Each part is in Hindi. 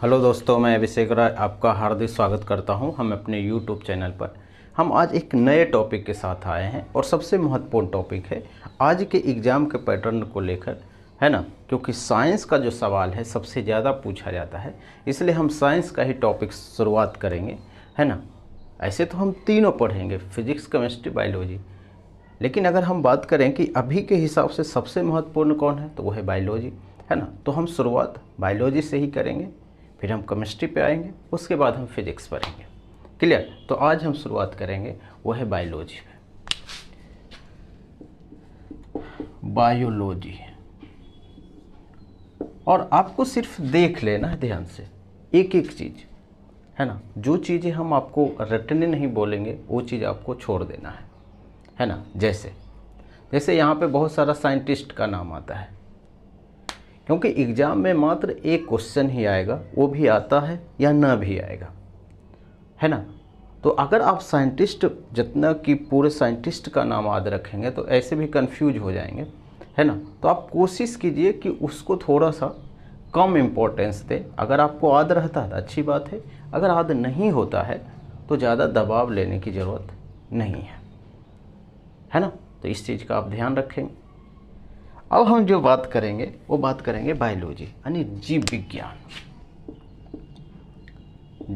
हेलो दोस्तों, मैं अभिषेक राय आपका हार्दिक स्वागत करता हूं हम अपने यूट्यूब चैनल पर। हम आज एक नए टॉपिक के साथ आए हैं और सबसे महत्वपूर्ण टॉपिक है आज के एग्ज़ाम के पैटर्न को लेकर, है ना। क्योंकि साइंस का जो सवाल है सबसे ज़्यादा पूछा जाता है, इसलिए हम साइंस का ही टॉपिक शुरुआत करेंगे, है ना। ऐसे तो हम तीनों पढ़ेंगे, फिजिक्स, केमिस्ट्री, बायोलॉजी, लेकिन अगर हम बात करें कि अभी के हिसाब से सबसे महत्वपूर्ण कौन है तो वो है बायोलॉजी, है ना। तो हम शुरुआत बायोलॉजी से ही करेंगे, फिर हम केमिस्ट्री पे आएंगे, उसके बाद हम फिजिक्स पढ़ेंगे। क्लियर। तो आज हम शुरुआत करेंगे वो है बायोलॉजी पे। बायोलॉजी, और आपको सिर्फ देख लेना है ध्यान से एक एक चीज़, है ना। जो चीज़ें हम आपको रटने नहीं बोलेंगे वो चीज़ आपको छोड़ देना है ना। जैसे यहाँ पे बहुत सारा साइंटिस्ट का नाम आता है, क्योंकि एग्ज़ाम में मात्र एक क्वेश्चन ही आएगा, वो भी आता है या ना भी आएगा, है ना। तो अगर आप साइंटिस्ट जितना कि पूरे साइंटिस्ट का नाम याद रखेंगे तो ऐसे भी कंफ्यूज हो जाएंगे, है ना। तो आप कोशिश कीजिए कि उसको थोड़ा सा कम इम्पोर्टेंस दें। अगर आपको याद रहता है तो अच्छी बात है, अगर याद नहीं होता है तो ज़्यादा दबाव लेने की ज़रूरत नहीं है ना। तो इस चीज़ का आप ध्यान रखेंगे। अब हम जो बात करेंगे वो बात करेंगे बायोलॉजी यानी जीव विज्ञान।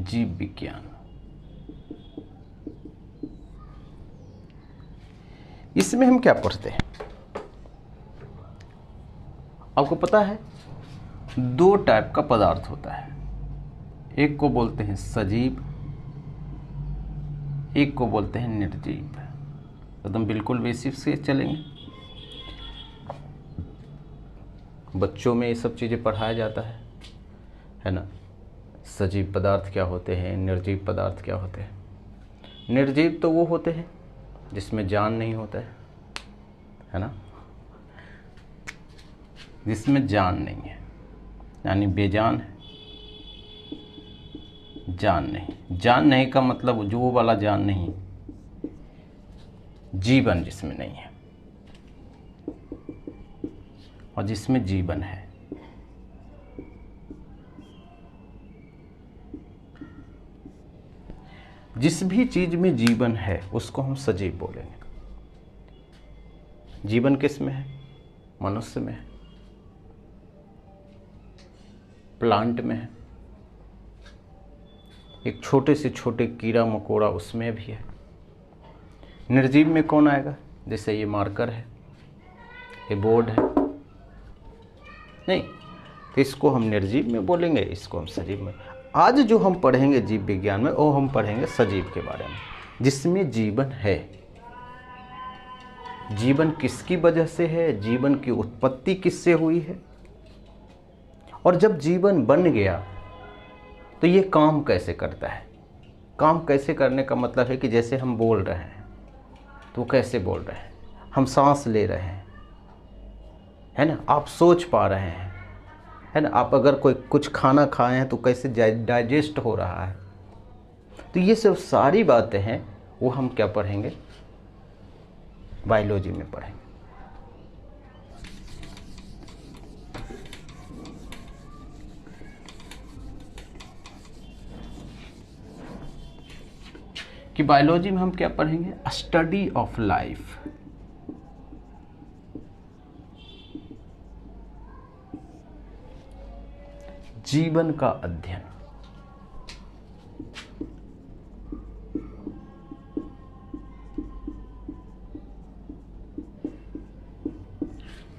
जीव विज्ञान, इसमें हम क्या पढ़ते हैं आपको पता है। दो टाइप का पदार्थ होता है, एक को बोलते हैं सजीव, एक को बोलते हैं निर्जीव। एकदम बिल्कुल बेसिक से चलेंगे, बच्चों में ये सब चीज़ें पढ़ाया जाता है ना। सजीव पदार्थ क्या होते हैं, निर्जीव पदार्थ क्या होते हैं। निर्जीव तो वो होते हैं जिसमें जान नहीं होता है ना, जिसमें जान नहीं है, यानी बेजान है। जान नहीं का मतलब जो वो वाला जान नहीं, जीवन जिसमें नहीं है। और जिसमें जीवन है, जिस भी चीज में जीवन है उसको हम सजीव बोलेंगे। जीवन किस में है, मनुष्य में है, प्लांट में है, एक छोटे से छोटे कीड़ा मकोड़ा उसमें भी है। निर्जीव में कौन आएगा, जैसे ये मार्कर है, ये बोर्ड है, नहीं तो इसको हम निर्जीव में बोलेंगे, इसको हम सजीव में। आज जो हम पढ़ेंगे जीव विज्ञान में वो हम पढ़ेंगे सजीव के बारे में, जिसमें जीवन है। जीवन किसकी वजह से है, जीवन की उत्पत्ति किससे हुई है, और जब जीवन बन गया तो ये काम कैसे करता है। काम कैसे करने का मतलब है कि जैसे हम बोल रहे हैं तो कैसे बोल रहे हैं, हम सांस ले रहे हैं, है ना, आप सोच पा रहे हैं, है ना, आप अगर कोई कुछ खाना खाए हैं तो कैसे डाइजेस्ट हो रहा है। तो ये सब सारी बातें हैं वो हम क्या पढ़ेंगे, बायोलॉजी में पढ़ेंगे। कि बायोलॉजी में हम क्या पढ़ेंगे, स्टडी ऑफ लाइफ। जीवन का अध्ययन।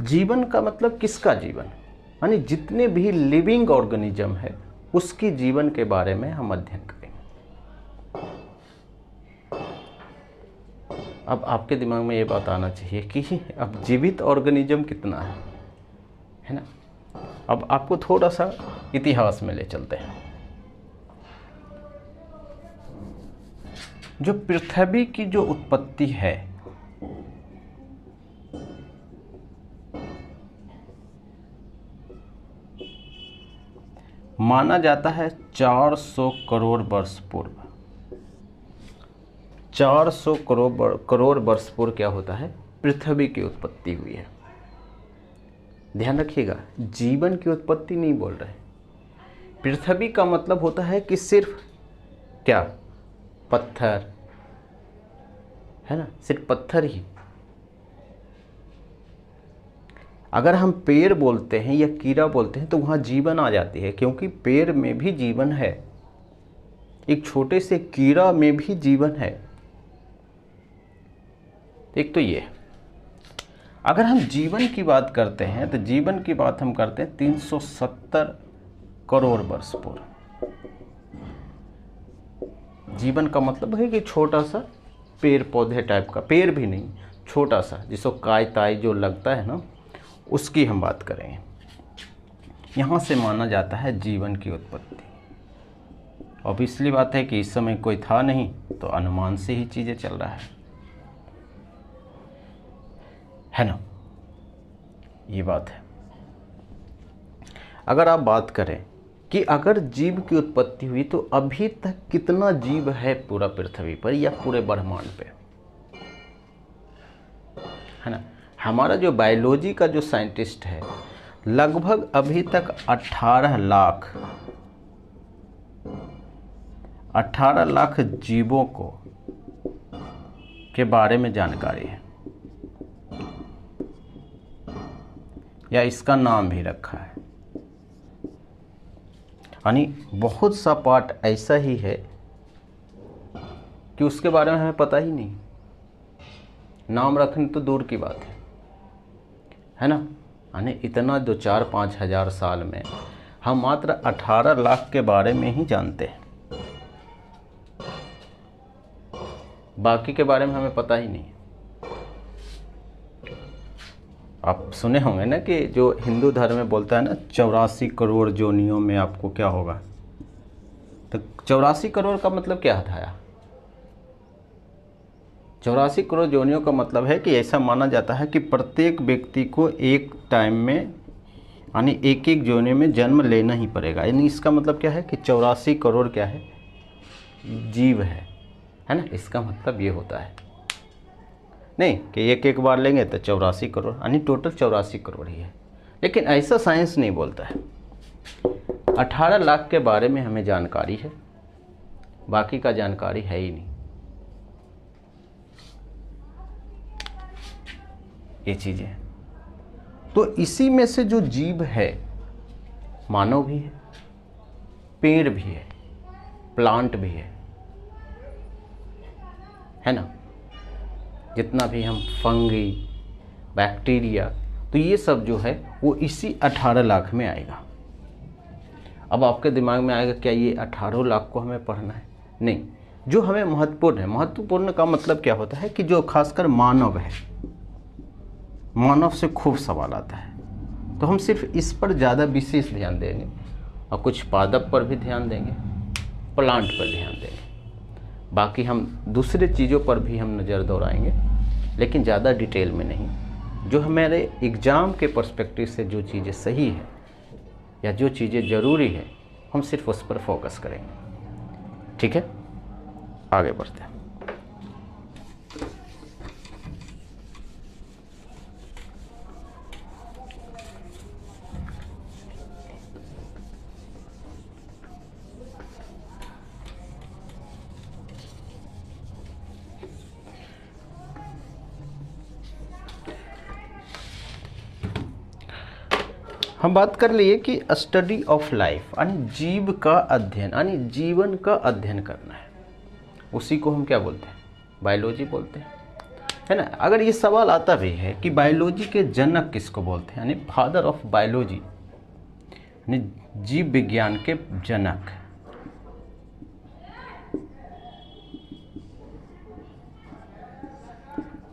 जीवन का मतलब किसका जीवन, यानी जितने भी लिविंग ऑर्गेनिज्म है उसके जीवन के बारे में हम अध्ययन करेंगे। अब आपके दिमाग में ये बात आना चाहिए कि अब जीवित ऑर्गेनिज्म कितना है ना। अब आपको थोड़ा सा इतिहास में ले चलते हैं। जो पृथ्वी की जो उत्पत्ति है, माना जाता है 400 करोड़ वर्ष पूर्व। 400 करोड़ वर्ष पूर्व क्या होता है, पृथ्वी की उत्पत्ति हुई है। ध्यान रखिएगा, जीवन की उत्पत्ति नहीं बोल रहे, पृथ्वी का मतलब होता है कि सिर्फ क्या, पत्थर, है ना, सिर्फ पत्थर ही। अगर हम पेड़ बोलते हैं या कीड़ा बोलते हैं तो वहाँ जीवन आ जाती है, क्योंकि पेड़ में भी जीवन है, एक छोटे से कीड़ा में भी जीवन है। एक तो ये। अगर हम जीवन की बात करते हैं तो जीवन की बात हम करते हैं 370 करोड़ वर्ष पूर्व। जीवन का मतलब है कि छोटा सा पेड़ पौधे टाइप का, पेड़ भी नहीं, छोटा सा जिसको काय ताई जो लगता है ना, उसकी हम बात करें। यहाँ से माना जाता है जीवन की उत्पत्ति। ऑब्वियसली बात है कि इस समय कोई था नहीं, तो अनुमान से ही चीज़ें चल रहा है ना, ये बात है। अगर आप बात करें कि अगर जीव की उत्पत्ति हुई तो अभी तक कितना जीव है पूरा पृथ्वी पर या पूरे ब्रह्मांड पे, है ना। हमारा जो बायोलॉजी का जो साइंटिस्ट है, लगभग अभी तक 18 लाख जीवों को के बारे में जानकारी है, या इसका नाम भी रखा है। यानी बहुत सा पार्ट ऐसा ही है कि उसके बारे में हमें पता ही नहीं, नाम रखने तो दूर की बात है ना। यानी इतना जो 4-5 हज़ार साल में हम मात्र 18 लाख के बारे में ही जानते हैं, बाकी के बारे में हमें पता ही नहीं। आप सुने होंगे ना कि जो हिंदू धर्म में बोलता है ना 84 करोड़ जोनियों में आपको क्या होगा, तो 84 करोड़ का मतलब क्या था? 84 करोड़ जोनियों का मतलब है कि ऐसा माना जाता है कि प्रत्येक व्यक्ति को एक टाइम में, यानी एक एक जोनी में जन्म लेना ही पड़ेगा। यानी इसका मतलब क्या है कि 84 करोड़ क्या है, जीव है ना। इसका मतलब ये होता है नहीं कि एक एक बार लेंगे तो 84 करोड़, यानी टोटल 84 करोड़ ही है। लेकिन ऐसा साइंस नहीं बोलता है। 18 लाख के बारे में हमें जानकारी है, बाकी का जानकारी है ही नहीं। ये चीज़ें, तो इसी में से जो जीव है, मानव भी है, पेड़ भी है, प्लांट भी है ना। जितना भी हम फंगी, बैक्टीरिया, तो ये सब जो है वो इसी 18 लाख में आएगा। अब आपके दिमाग में आएगा क्या ये 18 लाख को हमें पढ़ना है? नहीं, जो हमें महत्वपूर्ण है, महत्वपूर्ण का मतलब क्या होता है कि जो खासकर मानव है, मानव से खूब सवाल आता है, तो हम सिर्फ इस पर ज़्यादा विशेष ध्यान देंगे और कुछ पादप पर भी ध्यान देंगे, प्लांट पर ध्यान देंगे। बाकी हम दूसरे चीज़ों पर भी हम नज़र दौड़ाएंगे, लेकिन ज़्यादा डिटेल में नहीं। जो हमारे एग्ज़ाम के पर्सपेक्टिव से जो चीज़ें सही है या जो चीज़ें ज़रूरी है, हम सिर्फ उस पर फोकस करेंगे। ठीक है, आगे बढ़ते हैं। हम बात कर लिए कि स्टडी ऑफ लाइफ, यानी जीव का अध्ययन, यानी जीवन का अध्ययन करना है, उसी को हम क्या बोलते हैं? बायोलॉजी बोलते हैं, है ना। अगर ये सवाल आता भी है कि बायोलॉजी के जनक किसको बोलते हैं, यानी फादर ऑफ बायोलॉजी, यानी जीव विज्ञान के जनक,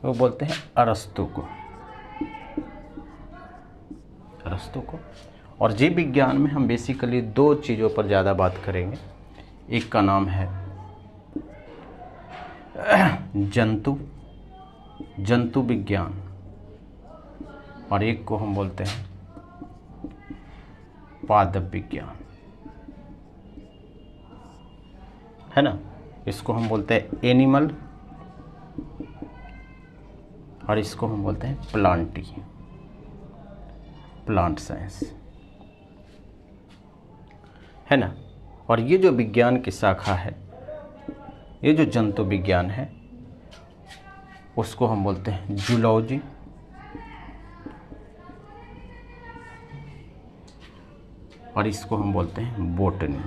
वो बोलते हैं अरस्तु को। और जीव विज्ञान में हम बेसिकली दो चीज़ों पर ज़्यादा बात करेंगे। एक का नाम है जंतु विज्ञान, और एक को हम बोलते हैं पादप विज्ञान, है ना। इसको हम बोलते हैं एनिमल और इसको हम बोलते हैं प्लांट साइंस, है ना। और ये जो विज्ञान की शाखा है, ये जो जंतु विज्ञान है, उसको हम बोलते हैं जूलॉजी, और इसको हम बोलते हैं बोटनी।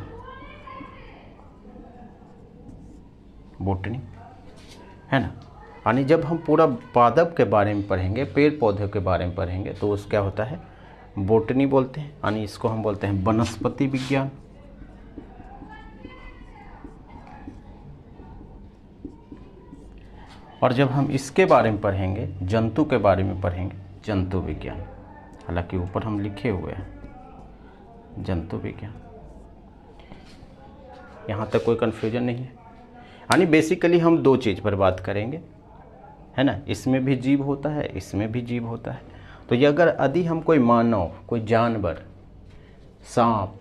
बोटनी, है ना। यानी जब हम पूरा पादप के बारे में पढ़ेंगे, पेड़ पौधे के बारे में पढ़ेंगे, तो उस क्या होता है, बोटनी बोलते हैं। यानी इसको हम बोलते हैं वनस्पति विज्ञान। और जब हम इसके बारे में पढ़ेंगे, जंतु के बारे में पढ़ेंगे, जंतु विज्ञान। हालांकि ऊपर हम लिखे हुए हैं जंतु विज्ञान, यहाँ तक कोई कन्फ्यूजन नहीं है। यानी बेसिकली हम दो चीज़ पर बात करेंगे, है ना। इसमें भी जीव होता है, इसमें भी जीव होता है। तो ये अगर यदि हम कोई मानव, कोई जानवर, सांप,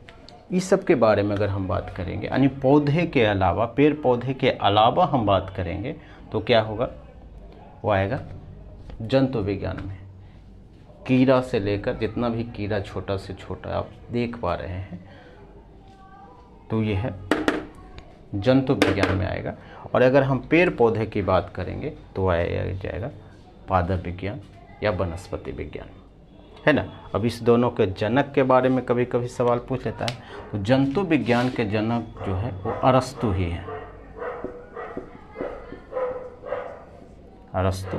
इस सब के बारे में अगर हम बात करेंगे, यानी पौधे के अलावा, पेड़ पौधे के अलावा हम बात करेंगे, तो क्या होगा, वो आएगा जंतु विज्ञान में। कीड़ा से लेकर जितना भी कीड़ा छोटा से छोटा आप देख पा रहे हैं, तो ये है जंतु विज्ञान में आएगा। और अगर हम पेड़ पौधे की बात करेंगे तो आया जाएगा पादप विज्ञान या वनस्पति विज्ञान, है ना। अब इस दोनों के जनक के बारे में कभी कभी सवाल पूछ लेता है, तो जंतु विज्ञान के जनक जो है वो अरस्तु ही है, अरस्तु।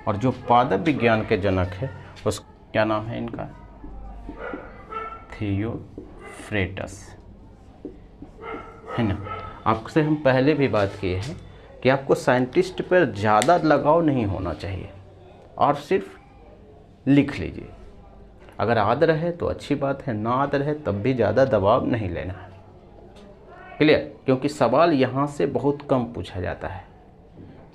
और जो पादप विज्ञान के जनक है उस क्या नाम है इनका, थियोफ्रेटस, है ना। आपसे हम पहले भी बात किए हैं कि आपको साइंटिस्ट पर ज़्यादा लगाव नहीं होना चाहिए, और सिर्फ लिख लीजिए। अगर याद रहे तो अच्छी बात है, ना याद रहे तब भी ज़्यादा दबाव नहीं लेना है। क्लियर, क्योंकि सवाल यहाँ से बहुत कम पूछा जाता है,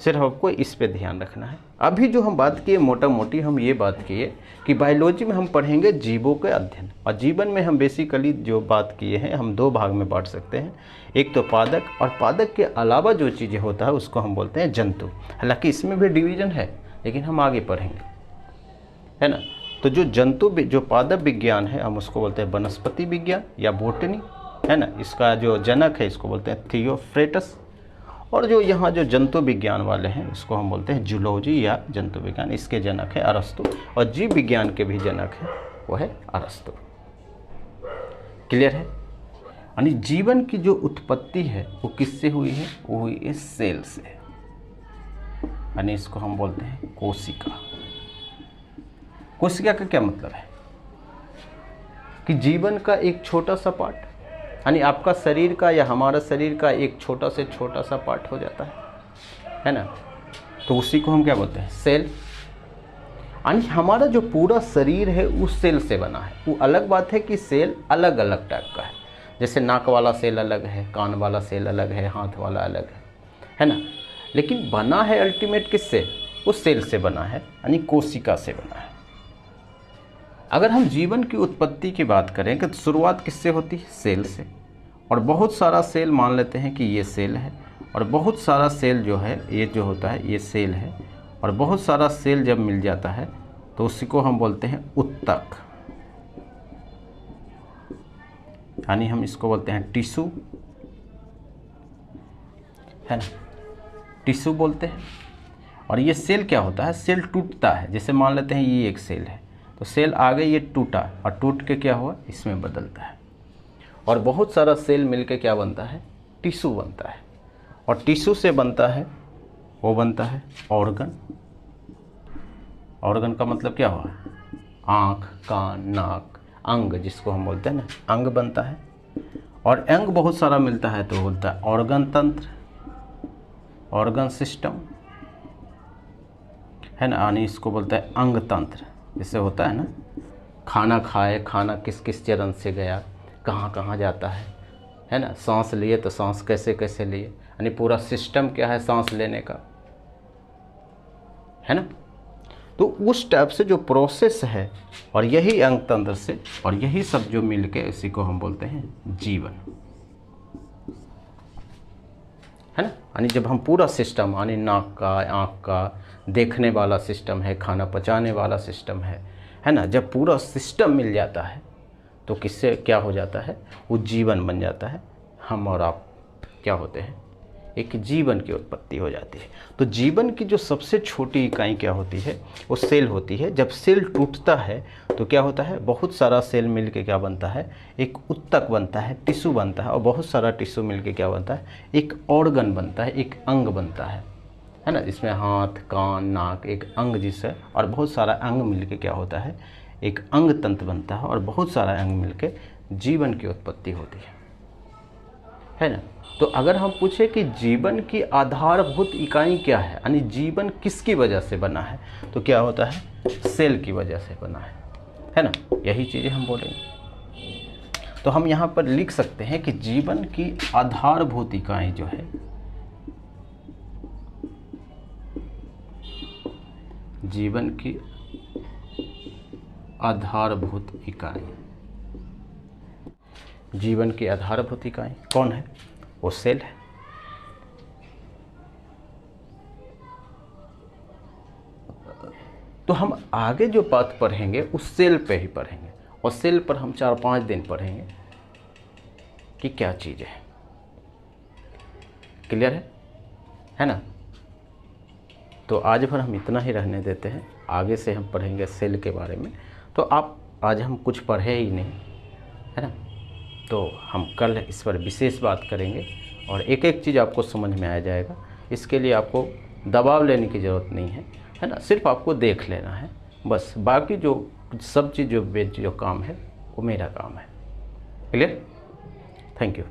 सिर्फ आपको इस पे ध्यान रखना है। अभी जो हम बात किए, मोटा मोटी हम ये बात किए कि बायोलॉजी में हम पढ़ेंगे जीवों के अध्ययन, और जीवन में हम बेसिकली जो बात किए हैं हम दो भाग में बांट सकते हैं, एक तो पादक, और पादक के अलावा जो चीज़ें होता है उसको हम बोलते हैं जंतु। हालांकि इसमें भी डिवीज़न है, लेकिन हम आगे पढ़ेंगे, है ना। तो जो जंतु, जो पादप विज्ञान है, हम उसको बोलते हैं वनस्पति विज्ञान या बोटनी, है ना। इसका जो जनक है इसको बोलते हैं थियोफ्रेटस, और जो यहाँ जो जंतु विज्ञान वाले हैं इसको हम बोलते हैं जूलॉजी या जंतु विज्ञान। इसके जनक है अरस्तु, और जीव विज्ञान के भी जनक है वो है अरस्तु। क्लियर है। यानी जीवन की जो उत्पत्ति है वो किससे हुई है, वो हुई है सेल से, यानी इसको हम बोलते हैं कोशिका। कोशिका का क्या मतलब है कि जीवन का एक छोटा सा पार्ट, यानी आपका शरीर का या हमारा शरीर का एक छोटा से छोटा सा पार्ट हो जाता है ना। तो उसी को हम क्या बोलते हैं, सेल। यानी हमारा जो पूरा शरीर है उस सेल से बना है। वो अलग बात है कि सेल अलग अलग टाइप का है, जैसे नाक वाला सेल अलग है, कान वाला सेल अलग है, हाथ वाला अलग है ना। लेकिन बना है अल्टीमेट किससे, उस सेल से बना है, यानी कोशिका से बना है। अगर हम जीवन की उत्पत्ति की बात करें तो शुरुआत किससे होती है, सेल से। और बहुत सारा सेल मान लेते हैं कि ये सेल है, और बहुत सारा सेल जो है ये जो होता है ये सेल है, और बहुत सारा सेल जब मिल जाता है तो उसी को हम बोलते हैं उत्तक, यानी हम इसको बोलते हैं टिश्यू, है ना, टिश्यू बोलते हैं। और ये सेल क्या होता है, सेल टूटता है। जैसे मान लेते हैं ये एक सेल है, तो सेल आगे ये टूटा, और टूट के क्या हुआ, इसमें बदलता है। और बहुत सारा सेल मिलके क्या बनता है, टिश्यू बनता है। और टिश्यू से बनता है, वो बनता है ऑर्गन। ऑर्गन का मतलब क्या हुआ, आँख, कान, नाक, अंग, जिसको हम बोलते हैं ना, अंग बनता है। और अंग बहुत सारा मिलता है तो होता है ऑर्गन तंत्र, ऑर्गन सिस्टम, है ना। यानी इसको बोलते हैं अंग तंत्र। जैसे होता है ना, खाना खाए, खाना किस किस चरण से गया, कहाँ कहाँ जाता है ना। सांस लिए तो सांस कैसे कैसे लिए, यानी पूरा सिस्टम क्या है सांस लेने का, है ना। तो उस टाइप से जो प्रोसेस है, और यही अंग तंत्र से, और यही सब जो मिल के इसी को हम बोलते हैं जीवन, है ना। यानी जब हम पूरा सिस्टम, यानी नाक का, आँख का, देखने वाला सिस्टम है, खाना पचाने वाला सिस्टम है ना, जब पूरा सिस्टम मिल जाता है तो किससे क्या हो जाता है, वो जीवन बन जाता है। हम और आप क्या होते हैं, एक जीवन की उत्पत्ति हो जाती है। तो जीवन की जो सबसे छोटी इकाई क्या होती है, वो सेल होती है। जब सेल टूटता है तो क्या होता है, बहुत सारा सेल मिलके क्या बनता है, एक उत्तक बनता है, टिश्यू बनता है, और बहुत सारा टिश्यू मिलके क्या बनता है, एक ऑर्गन बनता है, एक अंग बनता है ना। इसमें हाथ, कान, नाक, एक अंग जिससे, और बहुत सारा अंग मिलके क्या होता है, एक अंग तंत्र बनता है, और बहुत सारा अंग मिलके जीवन की उत्पत्ति होती है ना। तो अगर हम पूछे कि जीवन की आधारभूत इकाई क्या है, यानी जीवन किसकी वजह से बना है, तो क्या होता है, सेल की वजह से बना है ना। यही चीज़ें हम बोलेंगे। तो हम यहाँ पर लिख सकते हैं कि जीवन की आधारभूत इकाई जो है, जीवन की आधारभूत इकाई, जीवन की आधारभूत इकाई कौन है, वो सेल है। तो हम आगे जो बात पढ़ेंगे उस सेल पे ही पढ़ेंगे, और सेल पर हम 4-5 दिन पढ़ेंगे कि क्या चीज़ है। क्लियर है ना। तो आज भर हम इतना ही रहने देते हैं, आगे से हम पढ़ेंगे सेल के बारे में। तो आप आज हम कुछ पढ़े ही नहीं, है ना। तो हम कल इस पर विशेष बात करेंगे, और एक एक चीज़ आपको समझ में आ जाएगा। इसके लिए आपको दबाव लेने की ज़रूरत नहीं है ना, सिर्फ आपको देख लेना है बस। बाकी जो सब चीज़ जो काम है वो मेरा काम है। क्लियर। Thank you.